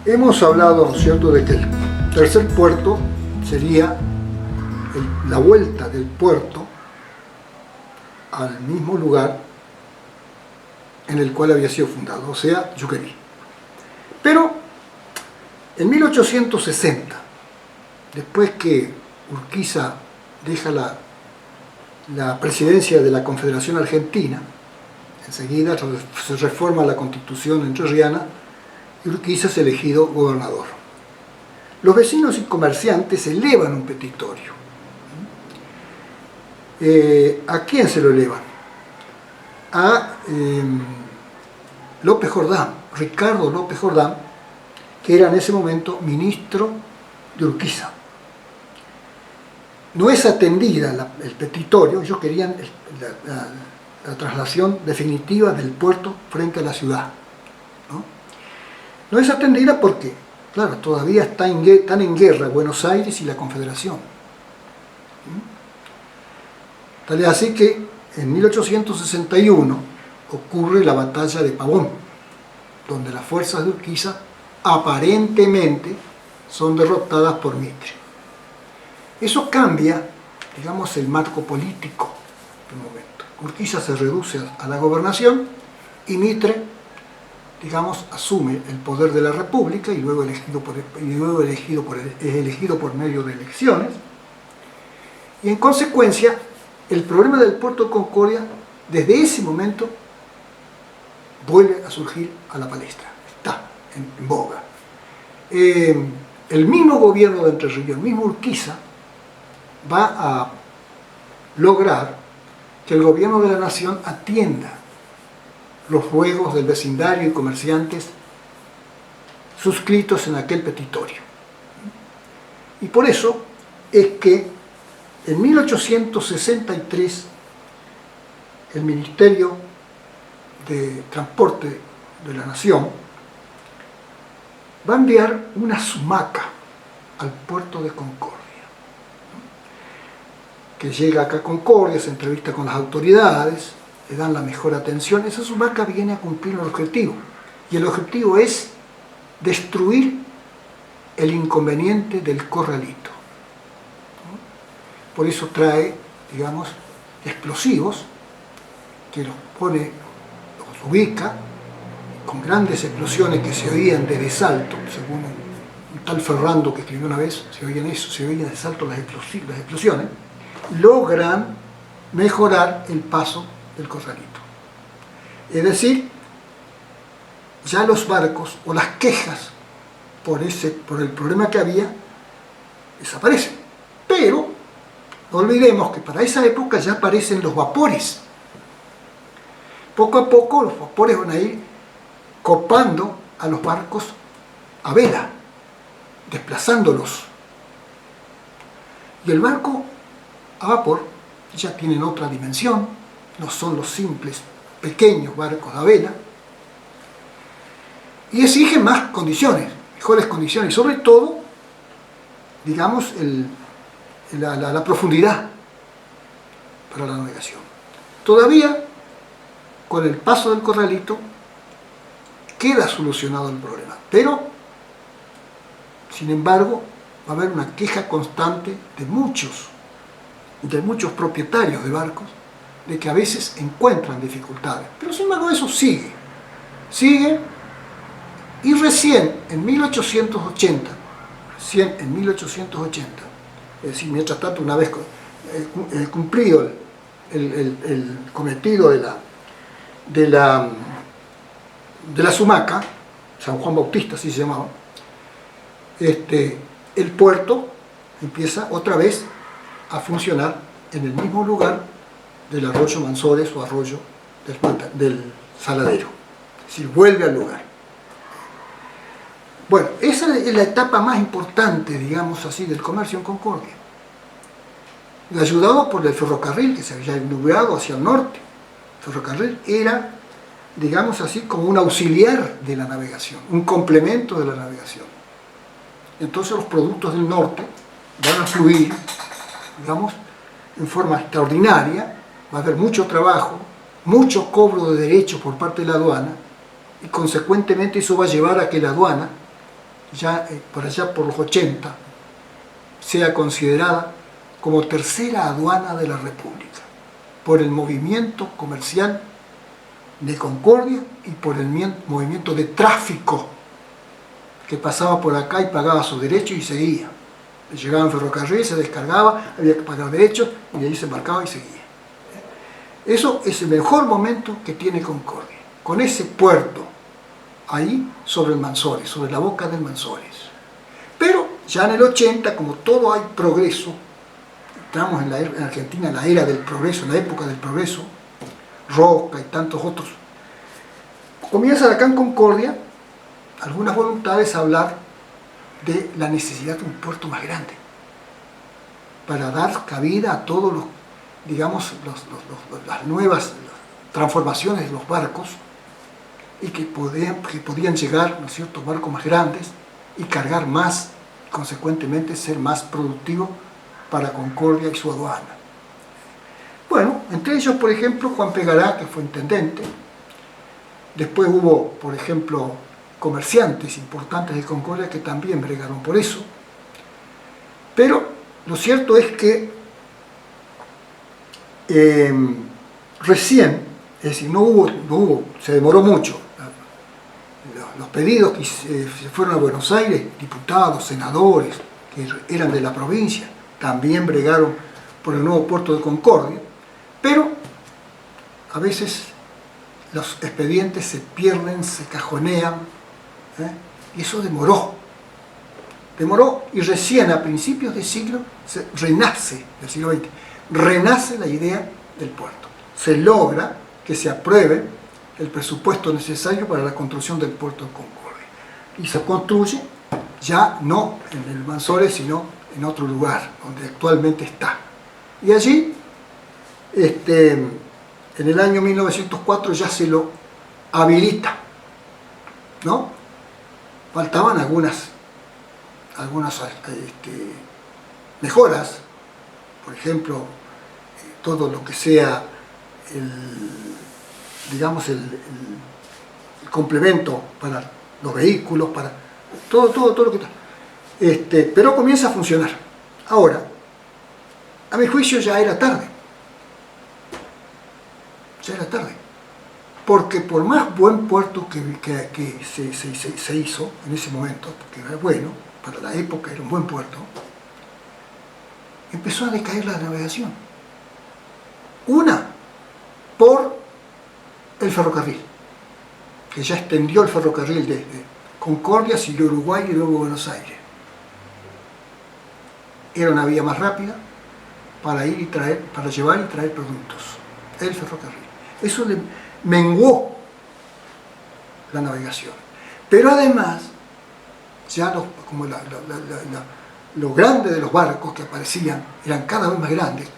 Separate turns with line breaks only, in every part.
Hemos hablado, ¿no es cierto?, de que el tercer puerto sería la vuelta del puerto al mismo lugar en el cual había sido fundado, o sea, Yuquerí. Pero en 1860, después que Urquiza deja la presidencia de la Confederación Argentina, enseguida se reforma la Constitución entrerriana y Urquiza es elegido gobernador. Los vecinos y comerciantes elevan un petitorio. ¿A quién se lo elevan? A López Jordán, Ricardo López Jordán, que era en ese momento ministro de Urquiza. No es atendida el petitorio, ellos querían la traslación definitiva del puerto frente a la ciudad. No es atendida porque, claro, todavía están en guerra Buenos Aires y la Confederación. Tal es así que en 1861 ocurre la batalla de Pavón, donde las fuerzas de Urquiza aparentemente son derrotadas por Mitre. Eso cambia, digamos, el marco político del momento. Urquiza se reduce a la gobernación y Mitre, digamos, asume el poder de la República y luego es elegido por medio de elecciones. Y en consecuencia, el problema del puerto de Concordia, desde ese momento, vuelve a surgir a la palestra. Está en boga. El mismo gobierno de Entre Ríos, el mismo Urquiza, va a lograr que el gobierno de la nación atienda los ruegos del vecindario y comerciantes suscritos en aquel petitorio. Y por eso es que en 1863 el Ministerio de Transporte de la Nación va a enviar una sumaca al puerto de Concordia, que llega acá a Concordia, se entrevista con las autoridades, le dan la mejor atención. Esa sumaca viene a cumplir el objetivo, y el objetivo es destruir el inconveniente del corralito. Por eso trae, digamos, explosivos, que los ubica, con grandes explosiones que se oían desde Salto, según un tal Ferrando que escribió una vez, se oían de Salto las explosiones, logran mejorar el paso del corralito. Es decir, ya los barcos o las quejas por el problema que había desaparecen. Pero no olvidemos que para esa época ya aparecen los vapores. Poco a poco los vapores van a ir copando a los barcos a vela, desplazándolos. Y el barco a vapor ya tienen otra dimensión, no son los simples pequeños barcos a vela, y exigen más condiciones, mejores condiciones, y sobre todo, digamos, la profundidad para la navegación. Todavía, con el paso del corralito, queda solucionado el problema, pero, sin embargo, va a haber una queja constante de muchos propietarios de barcos, de que a veces encuentran dificultades, pero sin embargo eso sigue, y recién en 1880, es decir, mientras tanto, una vez cumplido el cometido de la sumaca, San Juan Bautista así se llamaba, el puerto empieza otra vez a funcionar en el mismo lugar del arroyo Mansores o arroyo del Saladero, es decir, vuelve al lugar. Bueno, esa es la etapa más importante, digamos así, del comercio en Concordia, ayudado por el ferrocarril que se había inaugurado hacia el norte. El ferrocarril era, digamos así, como un auxiliar de la navegación, un complemento de la navegación. Entonces los productos del norte van a fluir, digamos, en forma extraordinaria, va a haber mucho trabajo, mucho cobro de derechos por parte de la aduana, y consecuentemente eso va a llevar a que la aduana ya por allá por los 80, sea considerada como tercera aduana de la República, por el movimiento comercial de Concordia y por el movimiento de tráfico que pasaba por acá y pagaba sus derechos y seguía. Llegaba en ferrocarril, se descargaba, había que pagar derechos y de ahí se embarcaba y seguía. Eso es el mejor momento que tiene Concordia, con ese puerto ahí sobre el Manzores, sobre la boca del Manzores. Pero ya en el 80, como todo hay progreso, estamos en Argentina en la era del progreso, en la época del progreso, Roca y tantos otros, comienzan acá en Concordia algunas voluntades a hablar de la necesidad de un puerto más grande para dar cabida a todos los, digamos, las nuevas transformaciones de los barcos y que podían llegar, ¿no es cierto?, barcos más grandes y cargar más, consecuentemente ser más productivo para Concordia y su aduana. Bueno, entre ellos, por ejemplo, Juan Pegará, que fue intendente. Después hubo, por ejemplo, comerciantes importantes de Concordia que también bregaron por eso. Pero lo cierto es que recién, es decir, no hubo, se demoró mucho. Los pedidos que se fueron a Buenos Aires, diputados, senadores, que eran de la provincia, también bregaron por el nuevo puerto de Concordia, pero a veces los expedientes se pierden, se cajonean, y eso demoró y recién a principios del siglo del siglo XX, renace la idea del puerto. Se logra que se apruebe el presupuesto necesario para la construcción del puerto de Concordia. Y se construye ya no en el Manzores, sino en otro lugar, donde actualmente está. Y allí, en el año 1904 ya se lo habilita, ¿no? Faltaban algunas mejoras, por ejemplo, todo lo que sea el complemento para los vehículos, para todo lo que está. Pero comienza a funcionar. Ahora, a mi juicio ya era tarde. Porque por más buen puerto que se hizo en ese momento, porque era bueno, para la época era un buen puerto, empezó a decaer la navegación. Una, por el ferrocarril, que ya extendió el ferrocarril desde Concordia, siguió Uruguay y luego Buenos Aires. Era una vía más rápida para ir y traer, para llevar y traer productos, el ferrocarril. Eso le menguó la navegación. Pero además, ya lo grande de los barcos que aparecían eran cada vez más grandes.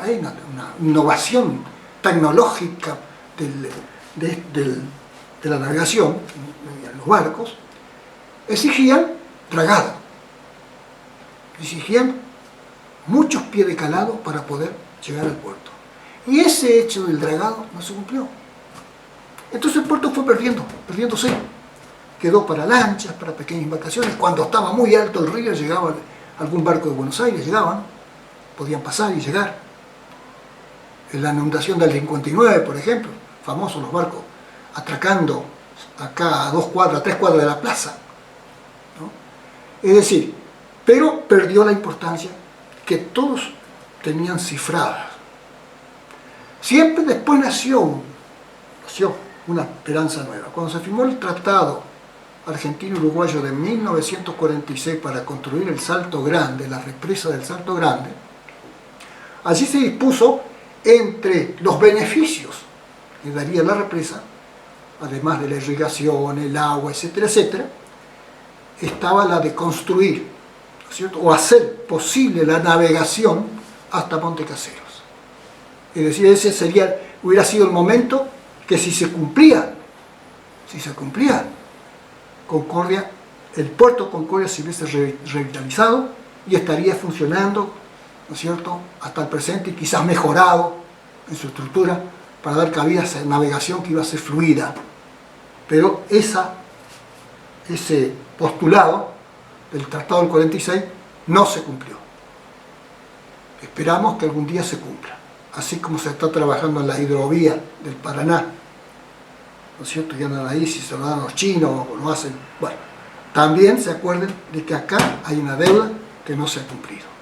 Hay una innovación tecnológica de la navegación en los barcos, exigían dragado, exigían muchos pies de calado para poder llegar al puerto. Y ese hecho del dragado no se cumplió. Entonces el puerto fue perdiéndose. Quedó para lanchas, para pequeñas embarcaciones. Cuando estaba muy alto el río, llegaba algún barco de Buenos Aires, podían pasar y llegar. En la inundación del 59, por ejemplo, famosos los barcos atracando acá a 2 cuadras, 3 cuadras de la plaza, ¿no? Es decir, pero perdió la importancia que todos tenían cifrada. Siempre después nació una esperanza nueva. Cuando se firmó el tratado argentino-uruguayo de 1946 para construir el Salto Grande, la represa del Salto Grande, allí se dispuso entre los beneficios que daría la represa, además de la irrigación, el agua, etcétera, etcétera, estaba la de construir, ¿no es cierto?, o hacer posible la navegación hasta Montecaseros. Es decir, ese hubiera sido el momento que si se cumplía, Concordia, el puerto de Concordia se hubiese revitalizado y estaría funcionando, ¿no es cierto?, hasta el presente y quizás mejorado en su estructura para dar cabida a esa navegación que iba a ser fluida. Pero esa ese postulado del Tratado del 46 no se cumplió. Esperamos que algún día se cumpla, así como se está trabajando en la hidrovía del Paraná, ¿no es cierto? Que andan ahí, si se lo dan a los chinos o lo hacen, bueno, también se acuerden de que acá hay una deuda que no se ha cumplido.